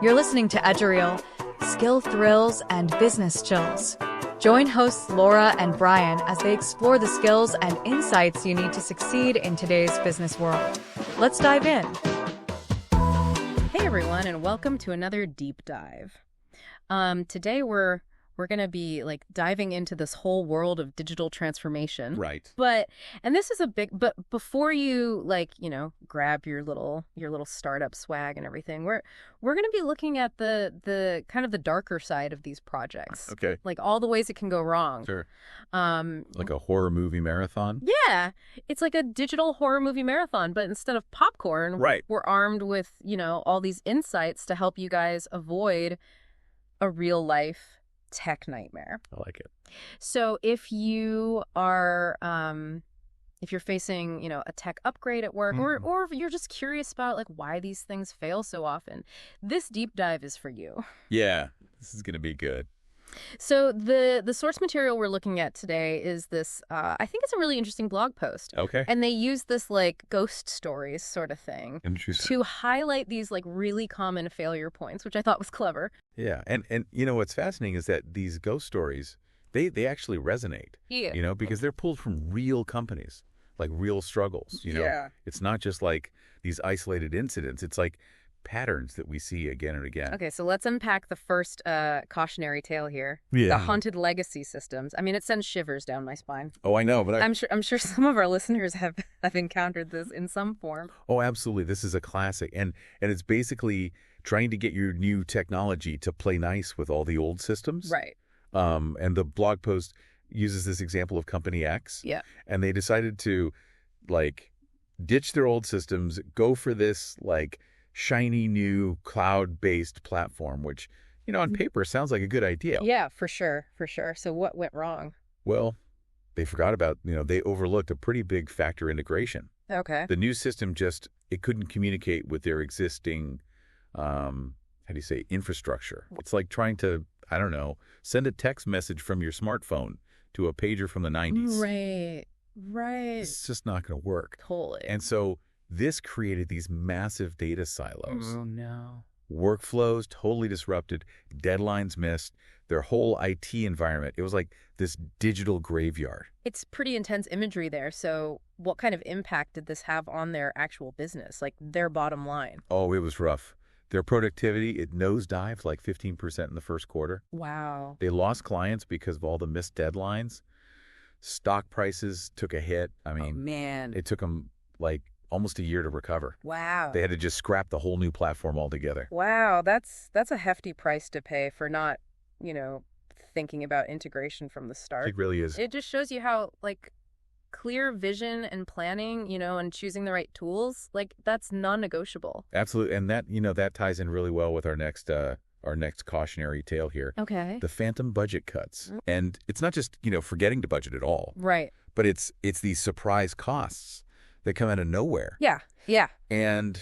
You're listening to Edgereel, skill thrills and business chills. Join hosts Laura and Brian as they explore the skills and insights you need to succeed in today's business world. Let's dive in. Hey everyone, and welcome to another deep dive. Today we're going to be diving into this whole world of digital transformation. Right. And this is but before you grab your little startup swag and everything, we're going to be looking at the kind of the darker side of these projects. Okay. Like all the ways it can go wrong. Sure. Like a horror movie marathon? Yeah. It's like a digital horror movie marathon, but instead of popcorn, right, we're armed with, all these insights to help you guys avoid a real life tech nightmare. I like it. So if you are, if you're facing, a tech upgrade at work, or if you're just curious about why these things fail so often, this deep dive is for you. Yeah, this is going to be good. So the source material we're looking at today is this, I think it's a really interesting blog post. Okay. And they use this ghost stories sort of thing to highlight these really common failure points, which I thought was clever. Yeah. And what's fascinating is that these ghost stories, they actually resonate. Yeah. Because they're pulled from real companies, like real struggles. Yeah. It's not just these isolated incidents. It's patterns that we see again and again. Okay, so let's unpack the first cautionary tale here. Yeah. The haunted legacy systems. I mean, it sends shivers down my spine. Oh, I know, but I'm sure some of our listeners have encountered this in some form. Oh, absolutely. This is a classic. And it's basically trying to get your new technology to play nice with all the old systems. Right. And the blog post uses this example of Company X. Yeah. And they decided to ditch their old systems, go for this shiny new cloud-based platform, which, on paper sounds like a good idea. Yeah, for sure. So what went wrong? Well, they forgot about, they overlooked a pretty big factor integration. Okay. The new system it couldn't communicate with their existing, infrastructure. It's like trying to, send a text message from your smartphone to a pager from the 90s. Right. It's just not going to work. Totally. And so this created these massive data silos. Oh, no. Workflows totally disrupted, deadlines missed, their whole IT environment. It was like this digital graveyard. It's pretty intense imagery there. So what kind of impact did this have on their actual business, their bottom line? Oh, it was rough. Their productivity, it nosedived 15% in the first quarter. Wow. They lost clients because of all the missed deadlines. Stock prices took a hit. I mean, oh, man. It took them almost a year to recover. Wow. They had to just scrap the whole new platform altogether. Wow, that's a hefty price to pay for not, thinking about integration from the start. It really is. It just shows you how clear vision and planning, and choosing the right tools, that's non-negotiable. Absolutely. And that, that ties in really well with our next cautionary tale here. Okay. The phantom budget cuts. And it's not just, forgetting to budget at all. Right. But it's these surprise costs that come out of nowhere. Yeah. And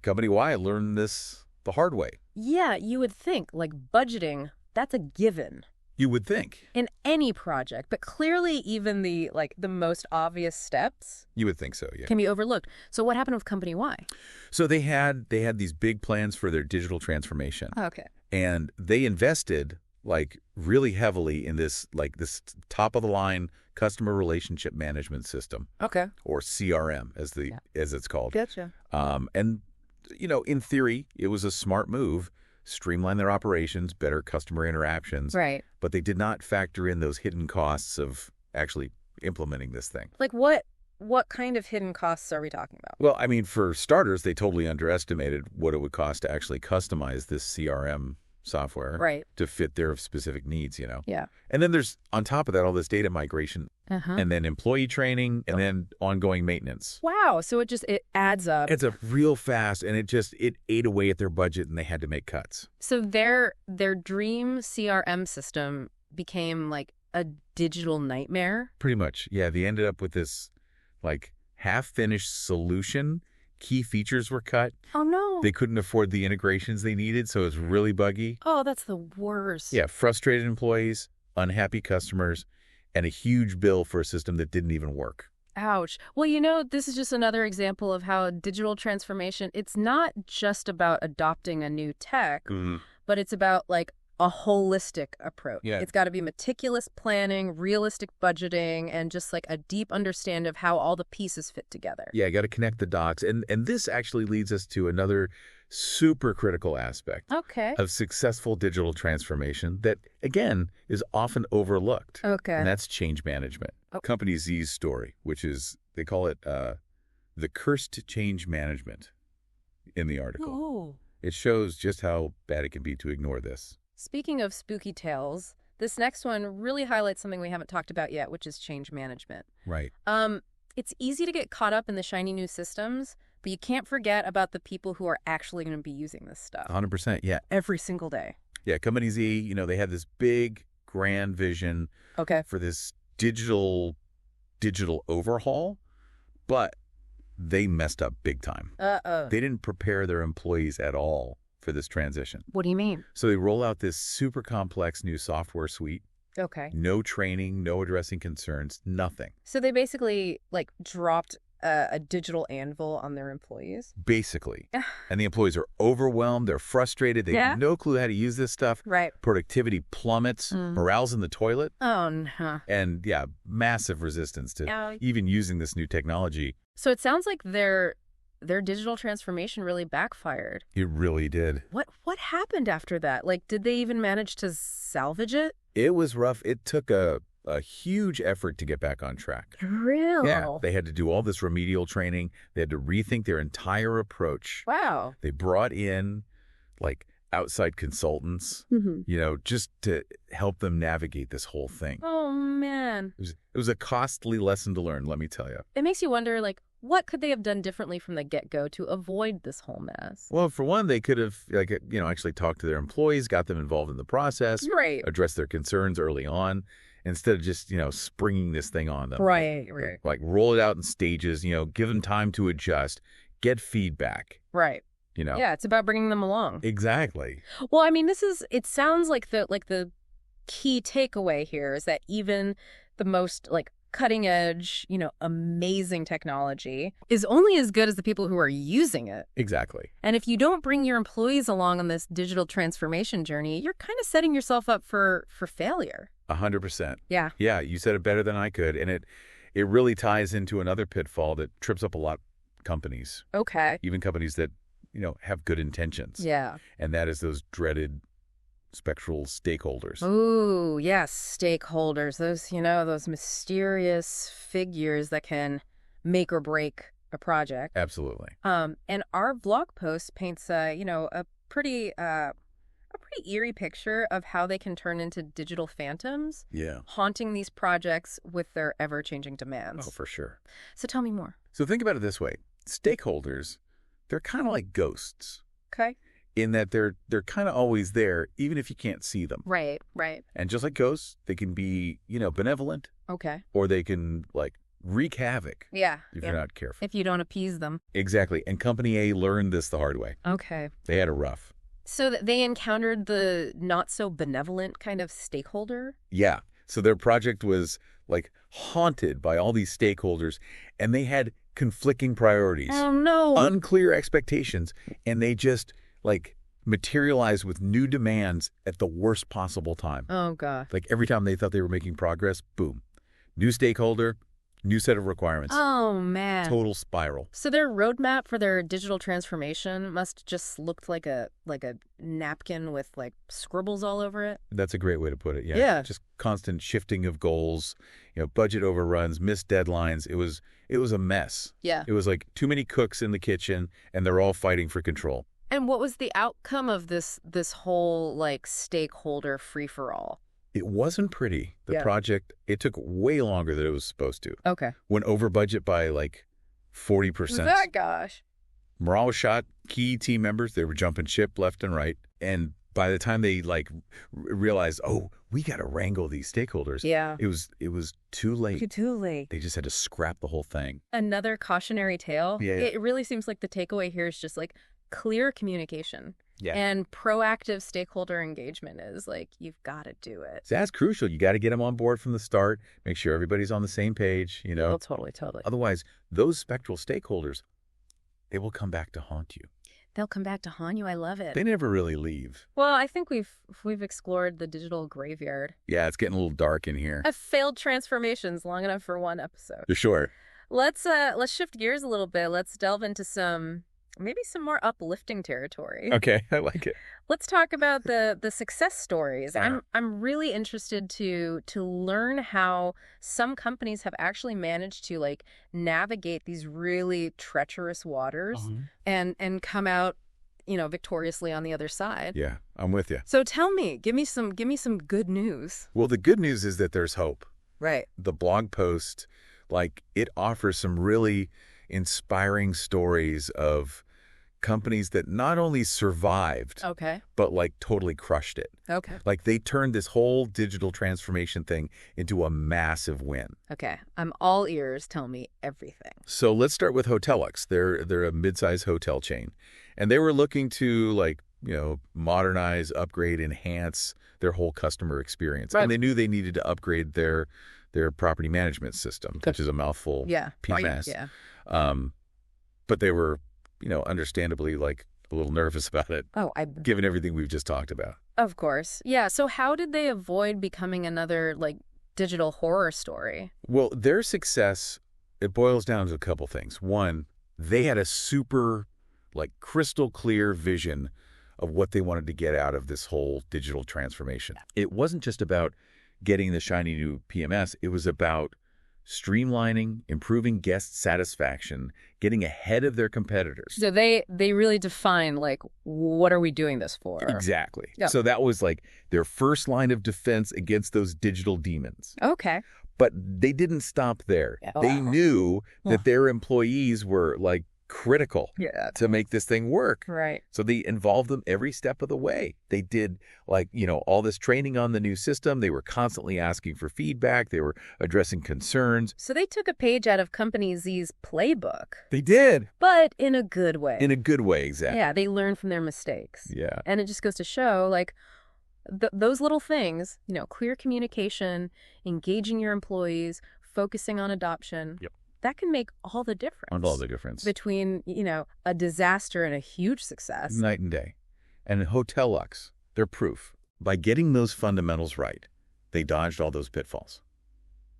Company Y learned this the hard way. Yeah, you would think, budgeting, that's a given. You would think. In any project, but clearly even the most obvious steps. You would think so, yeah. Can be overlooked. So what happened with Company Y? So they had these big plans for their digital transformation. Okay. And they invested really heavily in this this top of the line customer relationship management system. Okay. Or CRM as it's called. Gotcha. And in theory, it was a smart move, streamline their operations, better customer interactions. Right. But they did not factor in those hidden costs of actually implementing this thing. What kind of hidden costs are we talking about? Well, I mean, for starters, they totally underestimated what it would cost to actually customize this CRM software to fit their specific needs, Yeah. And then there's, on top of that, all this data migration and then employee training and then ongoing maintenance. Wow. So it adds up. It's a real fast, and it ate away at their budget, and they had to make cuts. So their dream CRM system became a digital nightmare? Pretty much. Yeah, they ended up with this half-finished solution. Key features were cut. Oh, no. They couldn't afford the integrations they needed, so it was really buggy. Oh, that's the worst. Yeah, frustrated employees, unhappy customers, and a huge bill for a system that didn't even work. Ouch. Well, this is just another example of how digital transformation, it's not just about adopting a new tech, but it's about like a holistic approach. Yeah. It's got to be meticulous planning, realistic budgeting, and just like a deep understanding of how all the pieces fit together. Yeah, got to connect the dots. And this actually leads us to another super critical aspect Okay. of successful digital transformation that, again, is often overlooked. Okay. And that's change management. Oh. Company Z's story, which is, they call it the cursed change management in the article. Ooh. It shows just how bad it can be to ignore this. Speaking of spooky tales, this next one really highlights something we haven't talked about yet, which is change management. Right. It's easy to get caught up in the shiny new systems, but you can't forget about the people who are actually going to be using this stuff 100%. Yeah. every single day. Yeah. Company Z, they had this big, grand vision Okay. for this digital overhaul, but they messed up big time. Uh-oh. They didn't prepare their employees at all for this transition. What do you mean? So they roll out this super complex new software suite, Okay. no training, no addressing concerns, nothing. So they basically, like, dropped a digital anvil on their employees? Basically. And the employees are overwhelmed. They're frustrated. They have no clue how to use this stuff. Right. Productivity plummets. Morale's in the toilet. Oh, no. And, yeah, massive resistance to even using this new technology. So it sounds like their digital transformation really backfired. It really did. What happened after that? Like, did they even manage to salvage it? It was rough. It took a huge effort to get back on track. Really? Yeah. They had to do all this remedial training. They had to rethink their entire approach. Wow. They brought in, like, outside consultants, just to help them navigate this whole thing. Oh, man. It was a costly lesson to learn, let me tell you. It makes you wonder, like, what could they have done differently from the get-go to avoid this whole mess? Well, for one, they could have, actually talked to their employees, got them involved in the process, Right. addressed their concerns early on, instead of just, springing this thing on them. Right. Like, roll it out in stages, give them time to adjust, get feedback. Right. Yeah, it's about bringing them along. Exactly. Well, I mean, it sounds like the key takeaway here is that even the most, like, cutting edge, amazing technology is only as good as the people who are using it. Exactly. And if you don't bring your employees along on this digital transformation journey, you're kind of setting yourself up for failure. 100%. Yeah. Yeah, you said it better than I could. And it really ties into another pitfall that trips up a lot of companies. Okay. Even companies that, have good intentions. Yeah. And that is those dreaded spectral stakeholders. Ooh, yes, stakeholders. Those mysterious figures that can make or break a project. Absolutely. And our blog post paints a pretty eerie picture of how they can turn into digital phantoms, haunting these projects with their ever-changing demands. Oh, for sure. So tell me more. So think about it this way. Stakeholders, they're kind of like ghosts. Okay. In that they're kind of always there, even if you can't see them. Right. And just like ghosts, they can be, benevolent. Okay. Or they can, like, wreak havoc. Yeah. If you're not careful. If you don't appease them. Exactly. And Company A learned this the hard way. Okay. They had it rough. So that they encountered the not so benevolent kind of stakeholder? Yeah. So their project was, like, haunted by all these stakeholders, and they had conflicting priorities. Oh, no. Unclear expectations, and they just, like, materialized with new demands at the worst possible time. Oh, God. Like, every time they thought they were making progress, boom. New stakeholder, new set of requirements. Oh, man. Total spiral. So their roadmap for their digital transformation must just looked like a napkin with, like, scribbles all over it. That's a great way to put it, yeah. Yeah. Just constant shifting of goals, budget overruns, missed deadlines. It was a mess. Yeah. It was like too many cooks in the kitchen, and they're all fighting for control. And what was the outcome of this whole, like, stakeholder free-for-all? It wasn't pretty. The project, it took way longer than it was supposed to. Okay. Went over budget by, like, 40%. That gosh. Morale was shot. Key team members, they were jumping ship left and right. And by the time they, like, realized, oh, we got to wrangle these stakeholders. Yeah. It was too late. Too late. They just had to scrap the whole thing. Another cautionary tale. Yeah. It really seems like the takeaway here is just, like, clear communication. Yeah. And proactive stakeholder engagement is like, you've got to do it. So that's crucial. You got to get them on board from the start, make sure everybody's on the same page, Oh, totally, totally. Otherwise, those spectral stakeholders, they will come back to haunt you. They'll come back to haunt you. I love it. They never really leave. Well, I think we've explored the digital graveyard. Yeah, it's getting a little dark in here. I've failed transformations long enough for one episode. For sure. Let's shift gears a little bit. Let's delve into some more uplifting territory. Okay, I like it. Let's talk about the success stories. Uh-huh. I'm really interested to learn how some companies have actually managed to like navigate these really treacherous waters and come out, victoriously on the other side. Yeah, I'm with you. So tell me, give me some good news. Well, the good news is that there's hope. Right. The blog post, it offers some really inspiring stories of companies that not only survived, Okay. but totally crushed it. Okay. They turned this whole digital transformation thing into a massive win. Okay. I'm all ears. Tell me everything. So let's start with Hotelux. They're a mid-sized hotel chain, and they were looking to modernize, upgrade, enhance their whole customer experience. Right. And they knew they needed to upgrade their property management system, which is a mouthful. Yeah. PMS. Yeah. But they were, understandably a little nervous about it, Oh, given everything we've just talked about. Of course. Yeah. So how did they avoid becoming another digital horror story? Well, their success, it boils down to a couple things. One, they had a super crystal clear vision of what they wanted to get out of this whole digital transformation. It wasn't just about getting the shiny new PMS. It was about streamlining, improving guest satisfaction, getting ahead of their competitors. So they really define what are we doing this for? Exactly. Yeah. So that was their first line of defense against those digital demons. Okay. But they didn't stop there. Yeah. They knew that their employees were critical Yeah. to make this thing work. Right. So they involved them every step of the way. They did all this training on the new system. They were constantly asking for feedback. They were addressing concerns. So they took a page out of Company Z's playbook, They did. but in a good way. In a good way, exactly. Yeah, they learned from their mistakes. Yeah. And it just goes to show those little things, clear communication, engaging your employees, focusing on adoption. Yep. That can make all the difference. On all the difference. Between, a disaster and a huge success. Night and day. And Hotelux, they're proof. By getting those fundamentals right, they dodged all those pitfalls.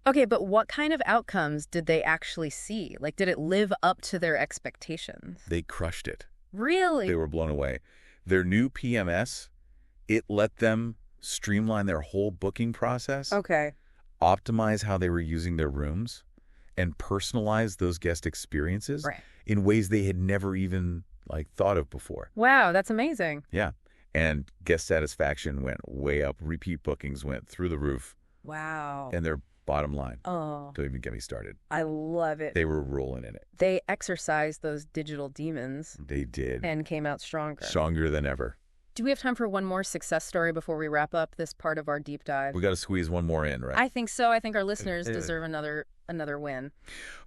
Okay, but what kind of outcomes did they actually see? Did it live up to their expectations? They crushed it. Really? They were blown away. Their new PMS, it let them streamline their whole booking process, Okay. optimize how they were using their rooms, and personalize those guest experiences Right. in ways they had never even thought of before. Wow, that's amazing. Yeah. And guest satisfaction went way up. Repeat bookings went through the roof. Wow. And their bottom line, Oh, don't even get me started. I love it. They were rolling in it. They exercised those digital demons They did. and came out stronger. Stronger than ever. Do we have time for one more success story before we wrap up this part of our deep dive? We got to squeeze one more in, right? I think so. I think our listeners deserve another win.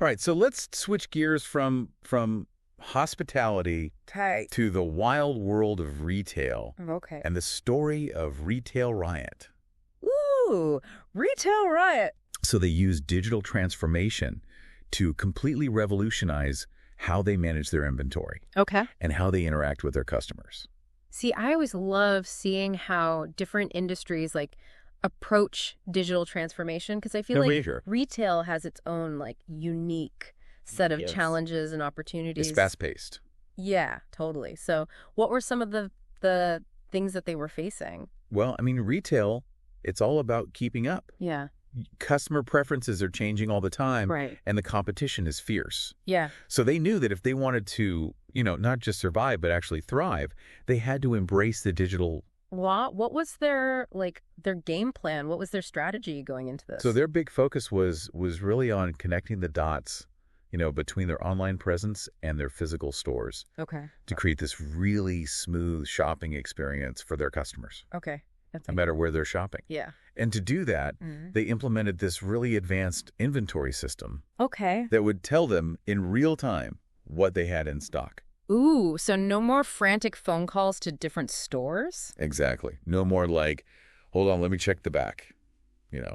All right, so let's switch gears from hospitality Tight. to the wild world of retail Okay. and the story of Retail Riot. Ooh, Retail Riot. So they use digital transformation to completely revolutionize how they manage their inventory Okay. and how they interact with their customers. See, I always love seeing how different industries approach digital transformation because I feel No, like sure. retail has its own unique set of Yes. challenges and opportunities. It's fast-paced. Yeah, totally. So what were some of the things that they were facing? Well, retail, it's all about keeping up. Yeah. Customer preferences are changing all the time, Right. and the competition is fierce. Yeah. So they knew that if they wanted to, not just survive, but actually thrive, they had to embrace the digital. What was their game plan? What was their strategy going into this? So their big focus was really on connecting the dots, between their online presence and their physical stores Okay. to create this really smooth shopping experience for their customers, Okay. That's no matter where they're shopping. Yeah. And to do that, Mhm. they implemented this really advanced inventory system Okay. that would tell them in real time what they had in stock. Ooh, so no more frantic phone calls to different stores? Exactly. No more like, hold on, let me check the back.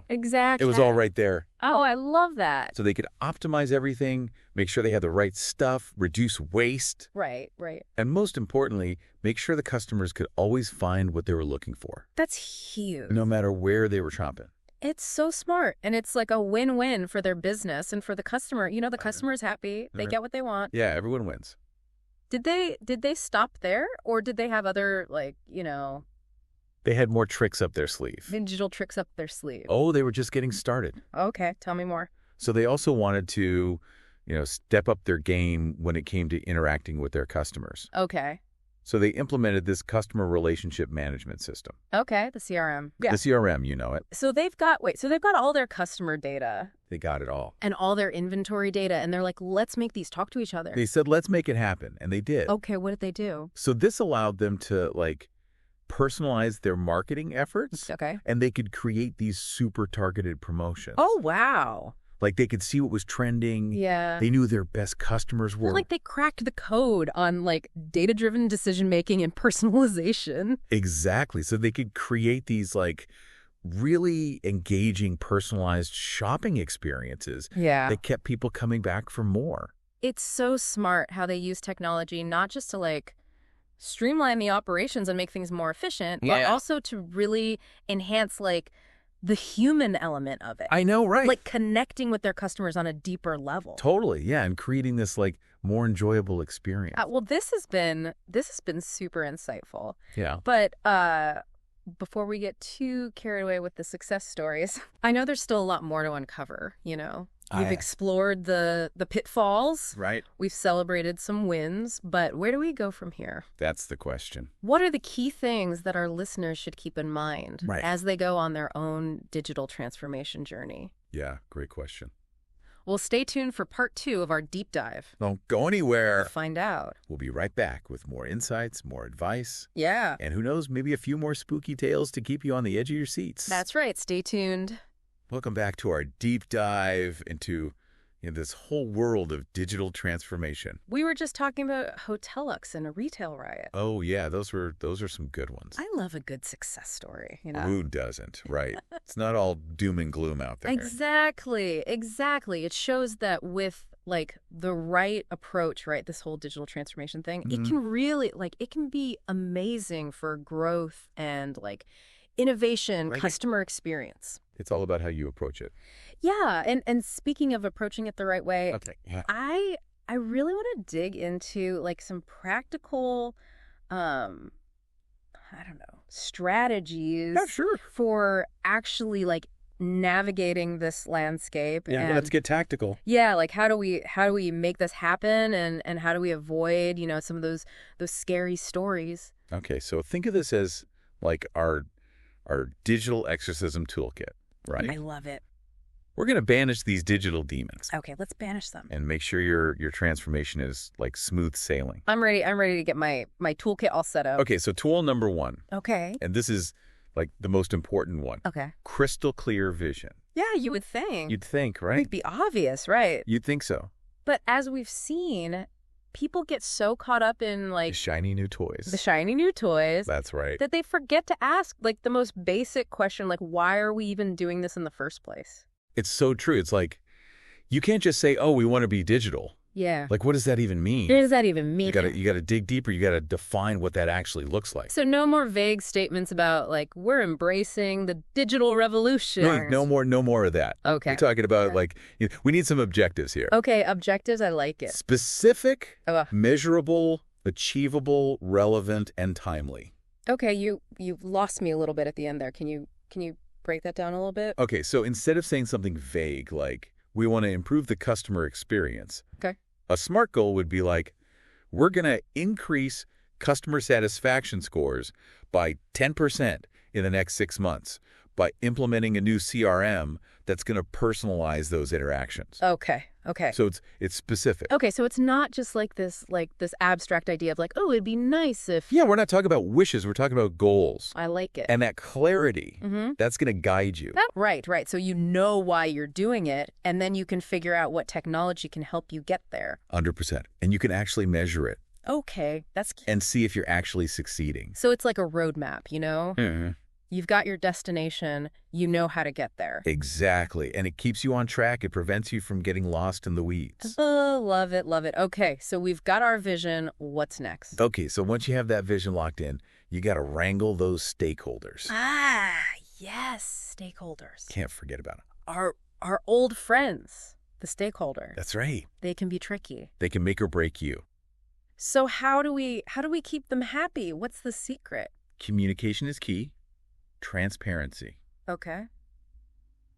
Exactly. It was all right there. Oh, I love that. So they could optimize everything, make sure they had the right stuff, reduce waste, Right, right. and most importantly, make sure the customers could always find what they were looking for, That's huge. no matter where they were shopping. It's so smart. And it's like a win-win for their business and for the customer. The customer is happy. They get what they want. Yeah, everyone wins. Did they stop there? Or did they have other, They had more tricks up their sleeve. digital tricks up their sleeve? Oh, they were just getting started. Okay, tell me more. So they also wanted to, step up their game when it came to interacting with their customers. Okay. So they implemented this customer relationship management system. Okay, the CRM. Yeah. The CRM, you know it. So they've got all their customer data They got it all. and all their inventory data, and they're like, let's make these talk to each other. They said, let's make it happen. And they did. Okay, what did they do? So this allowed them to, personalize their marketing efforts. Okay. And they could create these super targeted promotions. Oh, wow. Like they could see what was trending. Yeah. They knew who their best customers were. Like they cracked the code on data-driven decision-making and personalization. Exactly. So they could create these really engaging, personalized shopping experiences Yeah. that kept people coming back for more. It's so smart how they use technology, not just to streamline the operations and make things more efficient, but also to really enhance the human element of it. I know, right? Connecting with their customers on a deeper level. Totally, yeah, and creating this more enjoyable experience. Well, this has been super insightful. Yeah. But before we get too carried away with the success stories, I know there's still a lot more to uncover, We've explored the pitfalls. Right. We've celebrated some wins, but where do we go from here? That's the question. What are the key things that our listeners should keep in mind as they go on their own digital transformation journey? Yeah, great question. Well, stay tuned for part 2 of our deep dive. Don't go anywhere. To find out. We'll be right back with more insights, more advice. Yeah. And who knows, maybe a few more spooky tales to keep you on the edge of your seats. That's right. Stay tuned. Welcome back to our deep dive into this whole world of digital transformation. We were just talking about Hotelux and a retail riot. Oh, yeah, those are some good ones. I love a good success story, Who doesn't, right? It's not all doom and gloom out there. Exactly. It shows that with the right approach, right, this whole digital transformation thing, it can really it can be amazing for growth and innovation, customer experience. It's all about how you approach it. Yeah, and speaking of approaching it the right way, Okay. Yeah. I really want to dig into some practical strategies for actually navigating this landscape. Yeah, and let's get tactical. Yeah, how do we make this happen and how do we avoid, some of those scary stories? Okay, so think of this as our digital exorcism toolkit, right? I love it. We're going to banish these digital demons. Okay, let's banish them. And make sure your transformation is smooth sailing. I'm ready to get my toolkit all set up. Okay, so tool number 1. Okay. And this is the most important one. Okay. Crystal clear vision. Yeah, you would think. You'd think, right? It'd be obvious, right? You'd think so. But as we've seen, people get so caught up in The shiny new toys. That's right. That they forget to ask the most basic question, why are we even doing this in the first place? It's so true. It's you can't just say, oh, we want to be digital. Yeah. What does that even mean? What does that even mean? You gotta dig deeper. You gotta define what that actually looks like. So no more vague statements about we're embracing the digital revolution. No more of that. Okay. We're talking about we need some objectives here. Okay, objectives, I like it. Specific, measurable, achievable, relevant, and timely. Okay, you lost me a little bit at the end there. Can you break that down a little bit? Okay, so instead of saying something vague we want to improve the customer experience. Okay. A SMART goal would be we're going to increase customer satisfaction scores by 10% in the next 6 months by implementing a new CRM that's going to personalize those interactions. Okay. So it's specific. Okay, so it's not just this abstract idea of oh, it'd be nice if... Yeah, we're not talking about wishes. We're talking about goals. I like it. And that clarity, that's going to guide you. Right. So you know why you're doing it, and then you can figure out what technology can help you get there. 100%. And you can actually measure it. Okay, that's cute. and see if you're actually succeeding. So it's like a roadmap, you know? Mhm. You've got your destination, you know how to get there. Exactly. And it keeps you on track. It prevents you from getting lost in the weeds. Oh, love it, love it. Okay, so we've got our vision. What's next? Okay, so once you have that vision locked in, you got to wrangle those stakeholders. Ah, yes, stakeholders. Can't forget about them. Our old friends, the stakeholder. That's right. They can be tricky. They can make or break you. So how do we keep them happy? What's the secret? Communication is key. Transparency. Okay.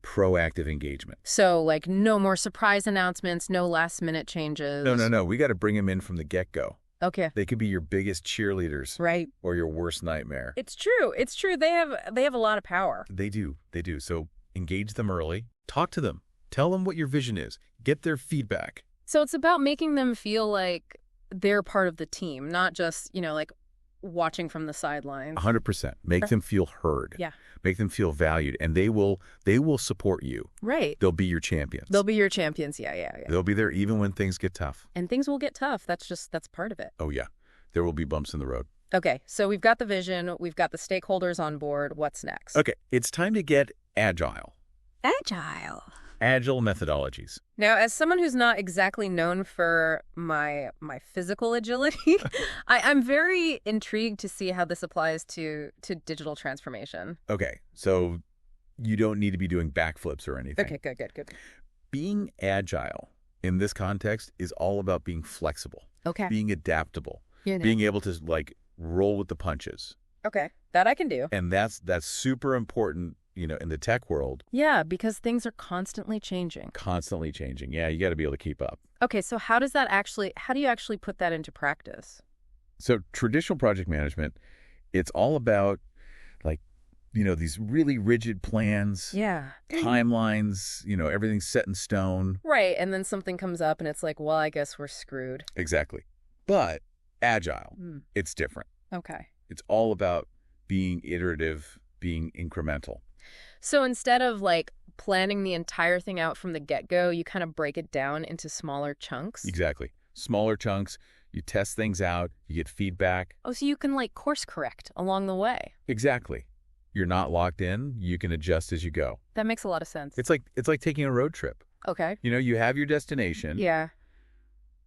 Proactive engagement. So, like, no more surprise announcements, no last-minute changes. No. We got to bring them in from the get-go. Okay. They could be your biggest cheerleaders. Right. Or your worst nightmare. It's true. It's true. They have a lot of power. They do. So engage them early. Talk to them. Tell them what your vision is. Get their feedback. So it's about making them feel like they're part of the team, not just, like watching from the sidelines. 100%. Make them feel heard. Yeah. Make them feel valued, and they will support you. Right. They'll be your champions. They'll be your champions. Yeah. They'll be there even when things get tough. And things will get tough. That's part of it. Oh, yeah. There will be bumps in the road. Okay, so we've got the vision, we've got the stakeholders on board. What's next? Okay, it's time to get agile. Agile methodologies. Now, as someone who's not exactly known for my physical agility, I'm very intrigued to see how this applies to digital transformation. Okay, so you don't need to be doing backflips or anything. Okay, good. Being agile in this context is all about being flexible, Okay. being adaptable, You know. being able to roll with the punches. Okay, that I can do. And that's super important, in the tech world. Yeah, because things are constantly changing. Constantly changing. Yeah, you got to be able to keep up. Okay, so how do you actually put that into practice? So traditional project management, it's all about these really rigid plans, Yeah. timelines, everything's set in stone. Right, and then something comes up and it's like, well, I guess we're screwed. Exactly. But agile, Mm. it's different. Okay. It's all about being iterative, being incremental. So instead of planning the entire thing out from the get-go, you kind of break it down into smaller chunks? Exactly. Smaller chunks, you test things out, you get feedback. Oh, so you can course correct along the way. Exactly. You're not locked in, you can adjust as you go. That makes a lot of sense. It's like taking a road trip. Okay. You have your destination. Yeah.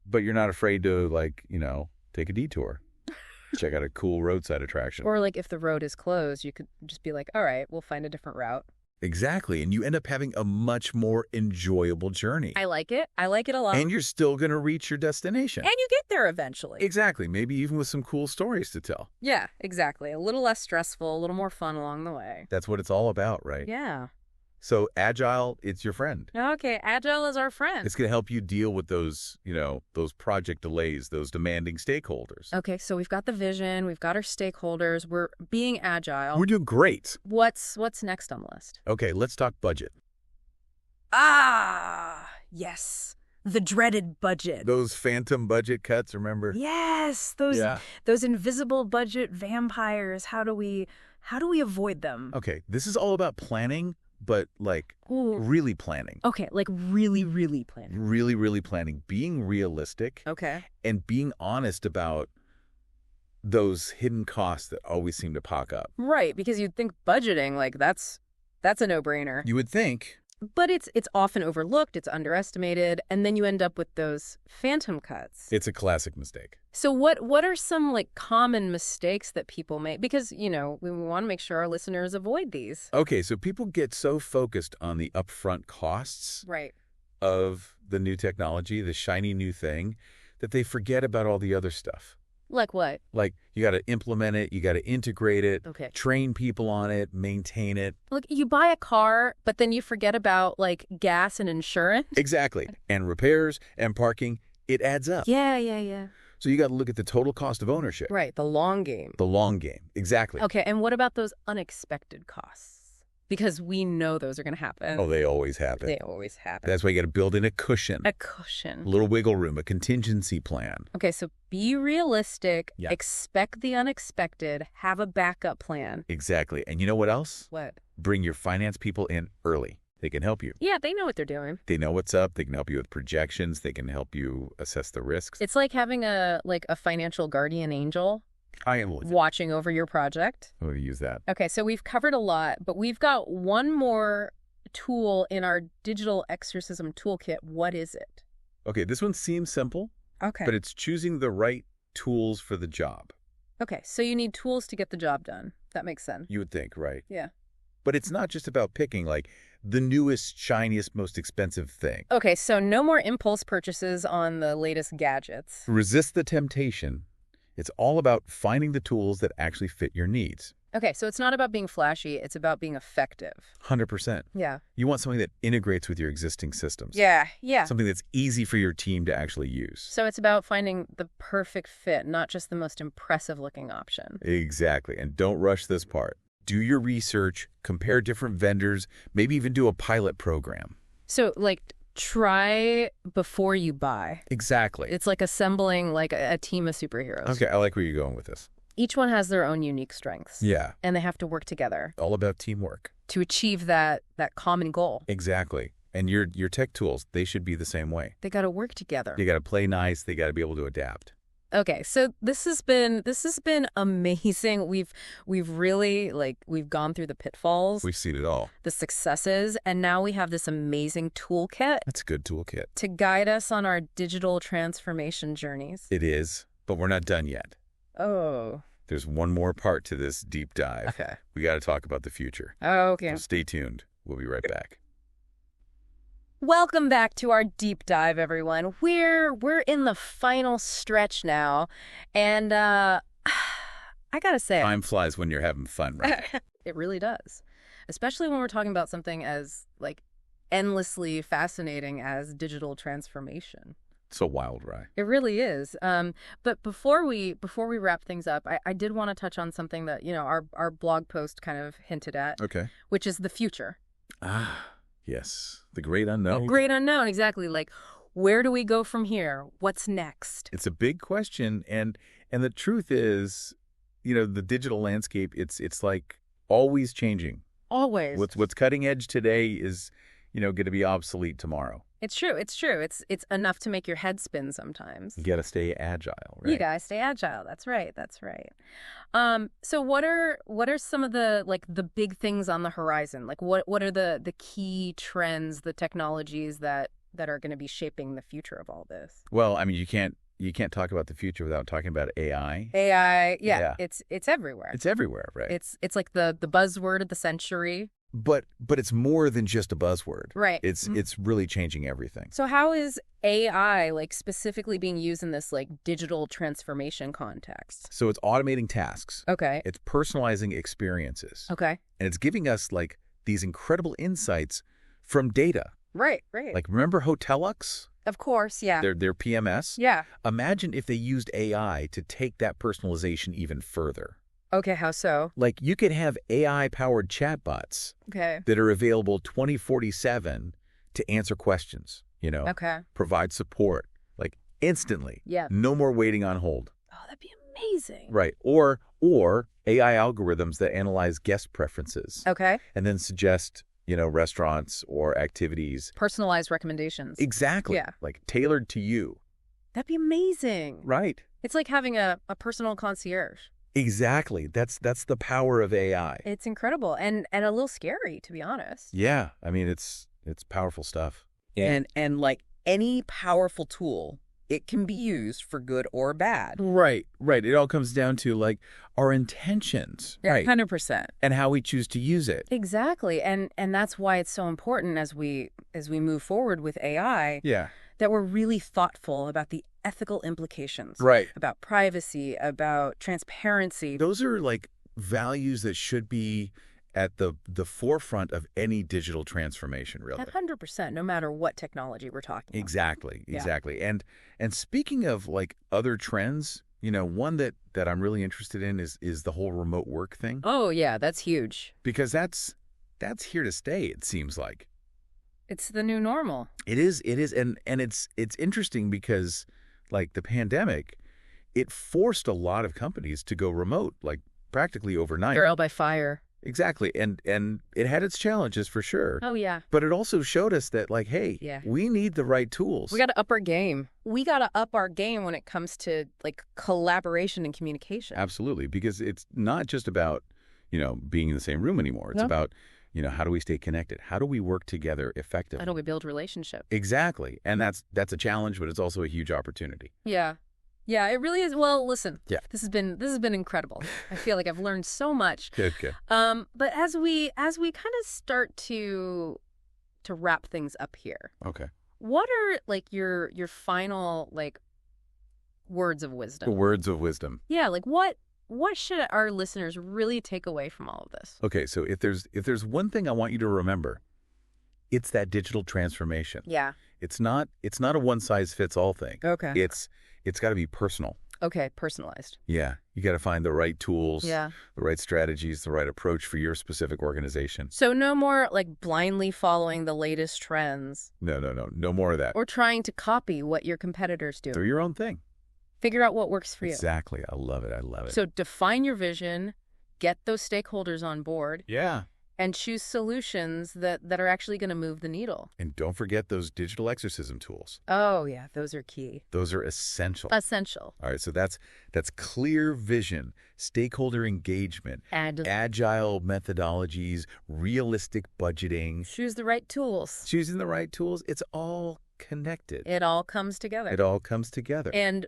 But you're not afraid to take a detour. Check out a cool roadside attraction. Or if the road is closed, you could just be like, all right, we'll find a different route. Exactly. And you end up having a much more enjoyable journey. I like it. I like it a lot. And you're still going to reach your destination. And you get there eventually. Exactly. Maybe even with some cool stories to tell. Yeah, exactly. A little less stressful, a little more fun along the way. That's what it's all about, right? Yeah. So agile, it's your friend. Okay, agile is our friend. It's going to help you deal with those, those project delays, those demanding stakeholders. Okay, so we've got the vision, we've got our stakeholders, we're being agile. We're doing great. What's next on the list? Okay, let's talk budget. Ah, yes. The dreaded budget. Those phantom budget cuts, remember? Yes, those invisible budget vampires. How do we avoid them? Okay, this is all about planning, but really planning. Okay, really, really planning. Really, really planning. Being realistic. Okay. And being honest about those hidden costs that always seem to pop up. Right, because you'd think budgeting, that's a no-brainer. You would think. But it's often overlooked, it's underestimated, and then you end up with those phantom cuts. It's a classic mistake. So what are some common mistakes that people make? Because, we want to make sure our listeners avoid these. Okay, so people get so focused on the upfront costs Right. of the new technology, the shiny new thing, that they forget about all the other stuff. Like what? You got to implement it, you got to integrate it, Okay. train people on it, maintain it. Look, you buy a car, but then you forget about gas and insurance. Exactly. And repairs and parking, it adds up. Yeah. So you got to look at the total cost of ownership. Right, the long game. The long game. Exactly. Okay, and what about those unexpected costs? Because we know those are going to happen. Oh, they always happen. They always happen. That's why you got to build in a cushion. A cushion. A little wiggle room, a contingency plan. Okay, so be realistic, Yeah. expect the unexpected, have a backup plan. Exactly. And you know what else? What? Bring your finance people in early. They can help you. Yeah, they know what they're doing. They know what's up. They can help you with projections. They can help you assess the risks. It's like having a financial guardian angel I will watching over your project. use that. Okay, so we've covered a lot, but we've got one more tool in our digital exorcism toolkit. What is it? Okay, this one seems simple, Okay. but it's choosing the right tools for the job. Okay, so you need tools to get the job done. That makes sense. You would think, right? Yeah. But it's not just about picking, like, the newest, shiniest, most expensive thing. Okay, so no more impulse purchases on the latest gadgets. Resist the temptation. It's all about finding the tools that actually fit your needs. Okay, so it's not about being flashy, it's about being effective. 100%. Yeah. You want something that integrates with your existing systems. Yeah. Something that's easy for your team to actually use. So it's about finding the perfect fit, not just the most impressive looking option. Exactly. And don't rush this part. Do your research, compare different vendors, maybe even do a pilot program. So, try before you buy. Exactly. It's like assembling a team of superheroes. Okay, I like where you're going with this. Each one has their own unique strengths. Yeah. And they have to work together All about teamwork. to achieve that common goal. Exactly. And your tech tools, they should be the same way. They got to work together. They got to play nice. They got to be able to adapt. Okay, so this has been amazing. We've really we've gone through the pitfalls, We've seen it all. the successes, and now we have this amazing toolkit That's a good toolkit. to guide us on our digital transformation journeys. It is, but we're not done yet. Oh. There's one more part to this deep dive. Okay. We got to talk about the future. Okay. So stay tuned. We'll be right back. Welcome back to our deep dive, everyone. We're in the final stretch now, and I gotta say, Time flies when you're having fun, right? it really does, especially when we're talking about something as endlessly fascinating as digital transformation. So wild, right? It really is. But before we wrap things up, I did want to touch on something that our blog post kind of hinted at, Okay. which is the future. Yes. The great unknown. Great unknown, exactly. Where do we go from here? What's next? It's a big question, and the truth is, the digital landscape, it's like always changing. Always. What's cutting edge today is, going to be obsolete tomorrow. It's true. It's true. It's enough to make your head spin sometimes. You got to stay agile, right? You guys stay agile. That's right. That's right. So what are some of the big things on the horizon? What are the key trends, the technologies that are going to be shaping the future of all this? Well, I mean, you can't talk about the future without talking about AI. AI, Yeah. it's everywhere. It's everywhere, right? It's like the buzzword of the century. But it's more than just a buzzword. Right. It's really changing everything. So how is AI specifically being used in this digital transformation context? So it's automating tasks. Okay. It's personalizing experiences. Okay. And it's giving us these incredible insights from data. Right. Remember Hotelux? Of course, yeah. Their PMS? Yeah. Imagine if they used AI to take that personalization even further. Okay, how so? You could have AI-powered chatbots Okay. that are available 24/7 to answer questions, Okay. provide support, instantly. Yeah. No more waiting on hold. Oh, that'd be amazing. Right. Or AI algorithms that analyze guest preferences Okay. and then suggest, restaurants or activities. Personalized recommendations. Exactly. Yeah. Tailored to you. That'd be amazing. Right. It's like having a personal concierge. Exactly. That's the power of AI. It's incredible and a little scary, to be honest. Yeah. I mean, it's powerful stuff. And like any powerful tool, it can be used for good or bad. Right. It all comes down to our intentions. Right. 100%. And how we choose to use it. Exactly. And that's why it's so important as we move forward with AI Yeah. that we're really thoughtful about the ethical implications. Right. About privacy, about transparency. Those are values that should be at the forefront of any digital transformation, really. 100%, no matter what technology we're talking about. Exactly. Yeah. And speaking of other trends, one that I'm really interested in is the whole remote work thing. Oh, yeah, that's huge. Because that's here to stay, it seems like. It's the new normal. It is, and it's interesting because the pandemic, it forced a lot of companies to go remote, practically overnight. Trial by fire. Exactly. And it had its challenges for sure. Oh, yeah. But it also showed us that, like, hey, Yeah. we need the right tools. We got to up our game. We got to up our game when it comes to, like, collaboration and communication. Absolutely. Because it's not just about, being in the same room anymore. It's about, how do we stay connected? How do we work together effectively? How do we build relationships? Exactly. And that's a challenge, but it's also a huge opportunity. Yeah. Yeah, it really is. Well, listen. Yeah. This has been incredible. I feel like I've learned so much. Good. But as we kind of start to wrap things up here. Okay. What are like your final like words of wisdom? The words of wisdom. Yeah, like what should our listeners really take away from all of this? Okay, so if there's one thing I want you to remember, it's that digital transformation. Yeah. It's not a one size fits all thing. Okay. It's got to be personal. Okay, personalized. Yeah, you got to find the right tools, Yeah. the right strategies, the right approach for your specific organization. So no more like blindly following the latest trends No more of that. or trying to copy what your competitors do. Do your own thing. Figure out what works for you. Exactly. I love it. So define your vision, get those stakeholders on board, Yeah. and choose solutions that are actually going to move the needle. And don't forget those digital exorcism tools. Oh, yeah, those are key. Those are essential. Essential. All right, so that's clear vision, stakeholder engagement, And agile methodologies, realistic budgeting, choose the right tools. choosing the right tools. It's all connected. It all comes together. It all comes together. And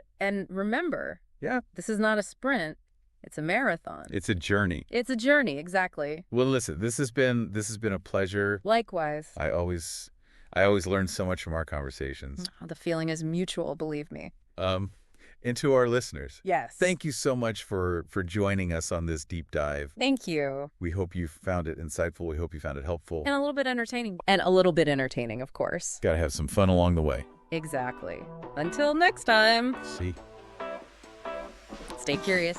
remember, Yeah. this is not a sprint. It's a marathon. It's a journey. It's a journey, exactly. Well, listen, this has been a pleasure. Likewise. I always learn so much from our conversations. The feeling is mutual, believe me. And to our listeners, Yes. thank you so much for joining us on this deep dive. Thank you. We hope you found it insightful. We hope you found it helpful. And a little bit entertaining. And a little bit entertaining, of course. Got to have some fun along the way. Exactly. Until next time, See? stay curious.